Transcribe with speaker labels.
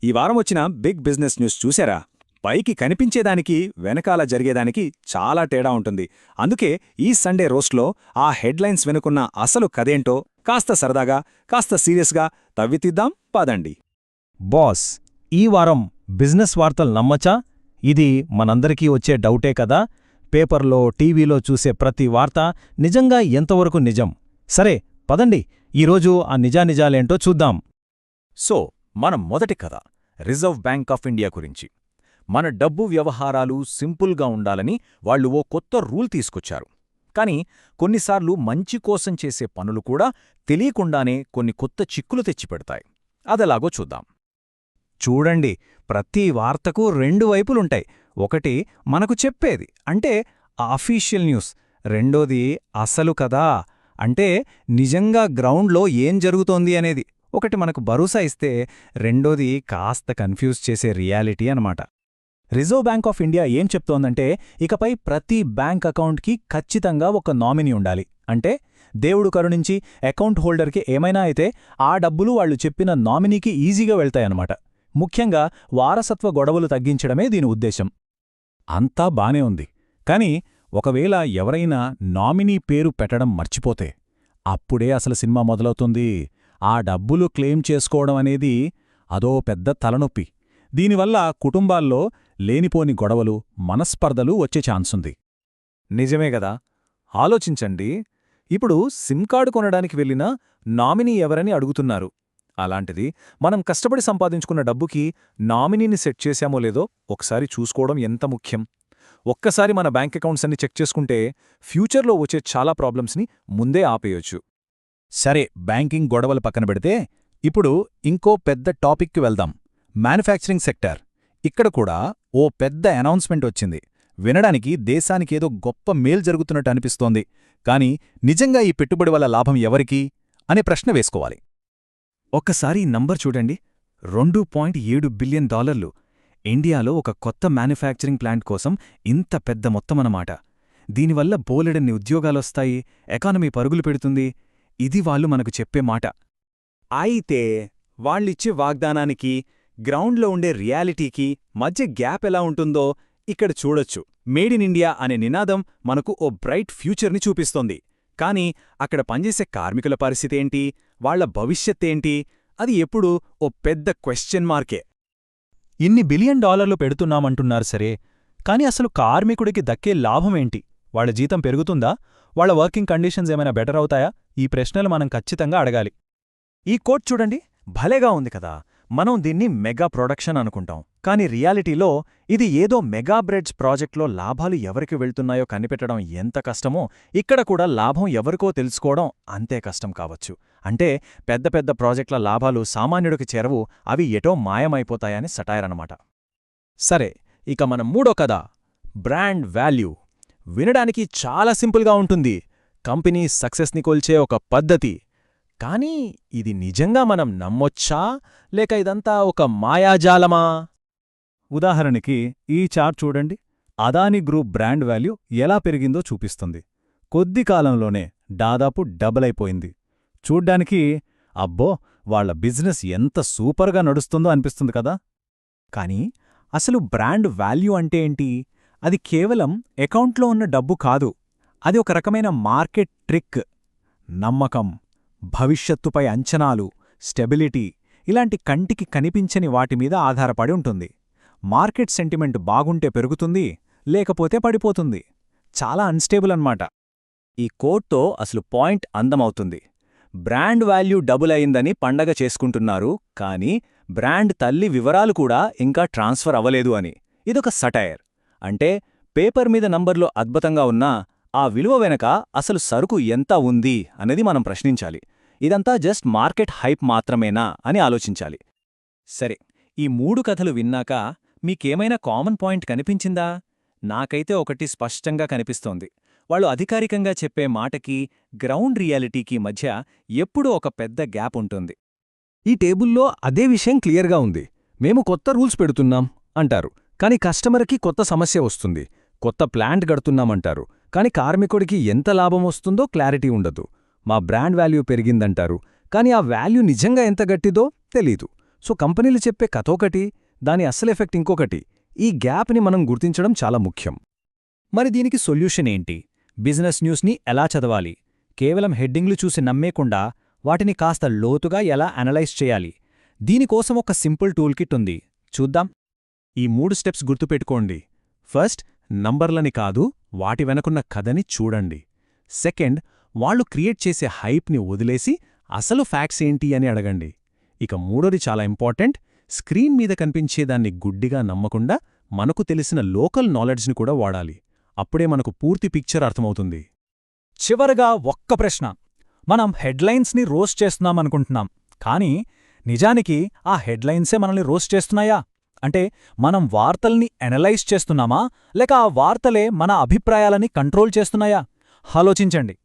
Speaker 1: ఈ వారం వచ్చిన బిగ్ బిజినెస్ న్యూస్ చూశారా? పైకి కనిపించేదానికి వెనకాల జరిగేదానికి చాలా తేడా ఉంటుంది. అందుకే ఈ సండే రోస్ట్లో ఆ హెడ్లైన్స్ వెనుకున్న అసలు కథేంటో కాస్త సరదాగా, కాస్త సీరియస్గా తవ్వితీద్దాం పదండి.
Speaker 2: బాస్, ఈ వారం బిజినెస్ వార్తలు నమ్మచ్చా? ఇది మనందరికీ వచ్చే డౌటే కదా. పేపర్లో, టీవీలో చూసే ప్రతి వార్త నిజంగా ఎంతవరకు నిజం? సరే పదండి, ఈరోజు ఆ నిజానిజాలేంటో చూద్దాం.
Speaker 1: సో మన మొదటి కథ రిజర్వ్ బ్యాంక్ ఆఫ్ ఇండియా గురించి. మన డబ్బు వ్యవహారాలు సింపుల్గా ఉండాలని వాళ్ళు ఓ కొత్త రూల్ తీసుకొచ్చారు. కానీ కొన్నిసార్లు మంచి కోసం చేసే పనులు కూడా తెలియకుండానే కొన్ని కొత్త చిక్కులు తెచ్చిపెడతాయి. అదెలాగో చూద్దాం.
Speaker 2: చూడండి, ప్రతి వార్తకు రెండు వైపులుంటాయి. ఒకటి మనకు చెప్పేది, అంటే అఫీషియల్ న్యూస్. రెండోది అసలు కదా, అంటే నిజంగా గ్రౌండ్లో ఏం జరుగుతోంది అనేది. ఒకటి మనకు భరోసా ఇస్తే, రెండోది కాస్త కన్ఫ్యూజ్ చేసే రియాలిటీ అనమాట. రిజర్వ్ బ్యాంక్ ఆఫ్ ఇండియా ఏం చెప్తోందంటే, ఇకపై ప్రతి బ్యాంక్ అకౌంట్కి ఖచ్చితంగా ఒక నామినీ ఉండాలి. అంటే దేవుడు కరుణించి అకౌంట్ హోల్డర్కి ఏమైనా అయితే ఆ డబ్బులు వాళ్లు చెప్పిన నామినీకి ఈజీగా వెళ్తాయన్నమాట. ముఖ్యంగా వారసత్వ గొడవలు తగ్గించడమే దీని ఉద్దేశం. అంతా బానే ఉంది, కానీ ఒకవేళ ఎవరైనా నామినీ పేరు పెట్టడం మర్చిపోతే అప్పుడే అసలు సినిమా మొదలవుతుంది. ఆ డబ్బులు క్లెయిమ్ చేసుకోవడం అనేది అదో పెద్ద తలనొప్పి. దీనివల్ల కుటుంబాల్లో లేనిపోని గొడవలు, మనస్పర్ధలు వచ్చే ఛాన్సుంది.
Speaker 1: నిజమే గదా. ఆలోచించండి, ఇప్పుడు సిమ్ కార్డు కొనడానికి వెళ్ళినా నామినీ ఎవరని అడుగుతున్నారు. అలాంటిది మనం కష్టపడి సంపాదించుకున్న డబ్బుకి నామినీని సెట్ చేశామో లేదో ఒకసారి చూసుకోవడం ఎంత ముఖ్యం. ఒక్కసారి మన బ్యాంక్ అకౌంట్స్ అన్ని చెక్ చేసుకుంటే ఫ్యూచర్లో వచ్చే చాలా ప్రాబ్లమ్స్ని ముందే ఆపేయొచ్చు.
Speaker 2: సరే, బ్యాంకింగ్ గొడవలు పక్కన పెడితే ఇప్పుడు ఇంకో పెద్ద టాపిక్కి వెళ్దాం. Manufacturing sector. ఇక్కడ కూడా ఓ పెద్ద అనౌన్స్మెంట్ వచ్చింది. వినడానికి దేశానికేదో గొప్ప మేలు జరుగుతున్నట్టు అనిపిస్తోంది. కానీ నిజంగా ఈ పెట్టుబడి వల్ల లాభం ఎవరికి అనే ప్రశ్న వేసుకోవాలి.
Speaker 1: ఒక్కసారి ఈ నంబర్ చూడండి, $2.7 బిలియన్. ఇండియాలో ఒక కొత్త మ్యానుఫ్యాక్చరింగ్ ప్లాంట్ కోసం ఇంత పెద్ద మొత్తమన్నమాట. దీనివల్ల బోలెడన్ని ఉద్యోగాలొస్తాయి, ఎకానమీ పరుగులు పెడుతుంది. ఇది వాళ్ళు మనకు చెప్పే మాట. అయితే వాళ్ళిచ్చే వాగ్దానానికి, గ్రౌండ్లో ఉండే రియాలిటీకి మధ్య గ్యాప్ ఎలా ఉంటుందో ఇక్కడ చూడొచ్చు. మేడ్ ఇన్ ఇండియా అనే నినాదం మనకు ఓ బ్రైట్ ఫ్యూచర్ని చూపిస్తోంది. కానీ అక్కడ పనిచేసే కార్మికుల పరిస్థితేంటి, వాళ్ల భవిష్యత్తేంటి, అది ఎప్పుడూ ఓ పెద్ద క్వశ్చన్ మార్కే.
Speaker 2: ఇన్ని $1 బిలియన్ పెడుతున్నామంటున్నారు సరే, కాని అసలు కార్మికుడికి దక్కే లాభమేంటి? వాళ్ల జీతం పెరుగుతుందా? వాళ్ల వర్కింగ్ కండిషన్స్ ఏమైనా బెటర్ అవుతాయా? ఈ ప్రశ్నలు మనం ఖచ్చితంగా అడగాలి.
Speaker 1: ఈ కోట్ చూడండి, భలేగా ఉంది కదా. మనం దీన్ని మెగా ప్రొడక్షన్ అనుకుంటాం, కానీ రియాలిటీలో ఇది ఏదో మెగా బ్రెడ్స్ ప్రాజెక్ట్లో లాభాలు ఎవరికి వెళ్తున్నాయో కనిపెట్టడం ఎంత కష్టమో, ఇక్కడ కూడా లాభం ఎవరికో తెలుసుకోవడం అంతే కష్టం కావచ్చు. అంటే పెద్ద పెద్ద ప్రాజెక్టుల లాభాలు సామాన్యుడికి చేరవు, అవి ఎటో మాయమైపోతాయని సటాయరనమాట. సరే, ఇక మన మూడో కథ, బ్రాండ్ వాల్యూ. వినడానికి చాలా సింపుల్గా ఉంటుంది, కంపెనీ సక్సెస్ని కొల్చే ఒక పద్ధతి. కానీ ఇది నిజంగా మనం నమ్మొచ్చా, లేక ఇదంతా ఒక మాయాజాలమా?
Speaker 2: ఉదాహరణకి ఈ చార్ట్ చూడండి. అదానీ గ్రూప్ బ్రాండ్ వాల్యూ ఎలా పెరిగిందో చూపిస్తుంది. కొద్ది కాలంలోనే దాదాపు డబుల్ అయిపోయింది. చూడ్డానికి అబ్బో, వాళ్ల బిజినెస్ ఎంత సూపర్గా నడుస్తుందో అనిపిస్తుంది కదా. కానీ అసలు బ్రాండ్ వాల్యూ అంటే ఏంటి? అది కేవలం అకౌంట్లో ఉన్న డబ్బు కాదు. అది ఒక రకమైన మార్కెట్ ట్రిక్. నమ్మకం, భవిష్యత్తుపై అంచనాలు, స్టెబిలిటీ, ఇలాంటి కంటికి కనిపించని వాటిమీద ఆధారపడి ఉంటుంది. మార్కెట్ సెంటిమెంట్ బాగుంటే పెరుగుతుంది, లేకపోతే పడిపోతుంది. చాలా అన్స్టేబుల్ అన్నమాట.
Speaker 1: ఈ కోట్తో అసలు పాయింట్ అందమవుతుంది. బ్రాండ్ వాల్యూ డబుల్ అయిందని పండగ చేసుకుంటున్నారు, కానీ బ్రాండ్ తల్లి వివరాలు కూడా ఇంకా ట్రాన్స్ఫర్ అవ్వలేదు అని. ఇదొక సటైర్. అంటే పేపర్ మీద నంబర్లో అద్భుతంగా ఉన్నా ఆ విలువ వెనక అసలు సరుకు ఎంత ఉంది అనేది మనం ప్రశ్నించాలి. ఇదంతా జస్ట్ మార్కెట్ హైప్ మాత్రమేనా అని ఆలోచించాలి. సరే, ఈ మూడు కథలు విన్నాక మీకేమైనా కామన్ పాయింట్ కనిపించిందా? నాకైతే ఒకటి స్పష్టంగా కనిపిస్తోంది. వాళ్ళు అధికారికంగా చెప్పే మాటకి, గ్రౌండ్ రియాలిటీకి మధ్య ఎప్పుడూ ఒక పెద్ద గ్యాప్ ఉంటుంది.
Speaker 2: ఈ టేబుల్లో అదే విషయం క్లియర్గా ఉంది. మేము కొత్త రూల్స్ పెడుతున్నాం అంటారు, కాని కస్టమర్కి కొత్త సమస్య వస్తుంది. కొత్త ప్లాంట్ గడుతున్నామంటారు, కాని కార్మికుడికి ఎంత లాభం వస్తుందో క్లారిటీ ఉండదు. మా బ్రాండ్ వాల్యూ పెరిగిందంటారు, కాని ఆ వాల్యూ నిజంగా ఎంత గట్టిదో తెలీదు. సో కంపెనీలు చెప్పే కథ ఒకటి, దాని అసలు ఎఫెక్ట్ ఇంకొకటి. ఈ గ్యాప్ని మనం గుర్తించడం చాలా ముఖ్యం.
Speaker 3: మరి దీనికి సొల్యూషన్ ఏంటి? బిజినెస్ న్యూస్ని ఎలా చదవాలి? కేవలం హెడ్డింగ్లు చూసి నమ్మేకుండా వాటిని కాస్త లోతుగా ఎలా అనలైజ్ చేయాలి? దీనికోసం ఒక సింపుల్ టూల్ కిట్ ఉంది, చూద్దాం.
Speaker 1: ఈ 3 స్టెప్స్ గుర్తుపెట్టుకోండి. ఫస్ట్, నంబర్లని కాదు, వాటి వెనకున్న కథని చూడండి. సెకండ్, వాళ్ళు క్రియేట్ చేసే హైప్ని వదిలేసి అసలు ఫ్యాక్ట్స్ ఏంటి అని అడగండి. ఇక మూడోది చాలా ఇంపార్టెంట్, స్క్రీన్ మీద కనిపించేదాన్ని గుడ్డిగా నమ్మకుండా మనకు తెలిసిన లోకల్ నాలెడ్జ్ని కూడా వాడాలి. అప్పుడే మనకు పూర్తి పిక్చర్ అర్థమవుతుంది.
Speaker 3: చివరగా ఒక్క ప్రశ్న. మనం హెడ్లైన్స్ని రోస్ట్ చేస్తున్నామనుకుంటున్నాం, కానీ నిజానికి ఆ హెడ్లైన్సే మనల్ని రోస్ట్ చేస్తున్నాయా? అంటే మనం వార్తల్ని అనలైజ్ చేస్తున్నామా, లేక ఆ వార్తలే మన అభిప్రాయాలని కంట్రోల్ చేస్తున్నాయా? ఆలోచించండి.